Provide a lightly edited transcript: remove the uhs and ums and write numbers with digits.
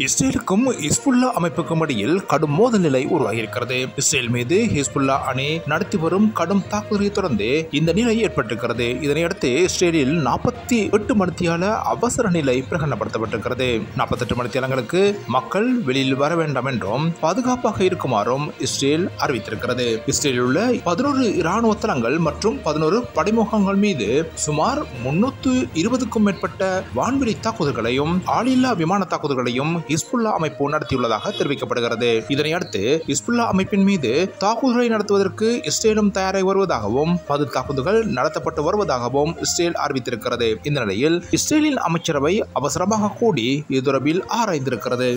இஸ்ரேலுக்கும் ஹிஸ்புல்லா அமைப்புக்கும் இடையில் கடும் மோதல் நிலை உருவாகியிருக்கிறது. இஸ்ரேல் மீது ஹிஸ்புல்லா அணி நடத்தி வரும் கடும் தாக்குதலை தொடர்ந்து இந்த நிலை ஏற்பட்டிருக்கிறது. இதனையடுத்து இஸ்ரேலில் 48 மணித்தியால அவசர நிலை பிரகடனப்படுத்தப்பட்டிருக்கிறது. 48 மணித்தியாலங்களுக்கு மக்கள் வெளியில் வர வேண்டாம் என்றும் பாதுகாப்பாக இருக்குமாறும் இஸ்ரேல் அறிவித்திருக்கிறது. இஸ்ரேலில் உள்ள 11 இராணுவ தளங்கள் மற்றும் 11 படைமுகங்கள் மீது சுமார் 320க்கும் மேற்பட்ட வான்வெளி தாக்குதல்களையும் ஆளில்லா விமான தாக்குதல்களையும் ஹிஸ்புல்லா அமைப்பு நடத்தியுள்ளதாக தெரிவிக்கப்படுகிறது. இதனையடுத்து ஹிஸ்புல்லா அமைப்பின் மீது தாக்குதல்களை நடத்துவதற்கு இஸ்ரேலும் தயாராகி வருவதாகவும் 10 தாக்குதல்கள் நடத்தப்பட்டு வருவதாகவும் இஸ்ரேல் அறிவித்திருக்கிறது. இந்த நிலையில் இஸ்ரேலின் அமைச்சரவை அவசரமாக கூடி இது தொடர்பில் ஆராய்ந்திருக்கிறது.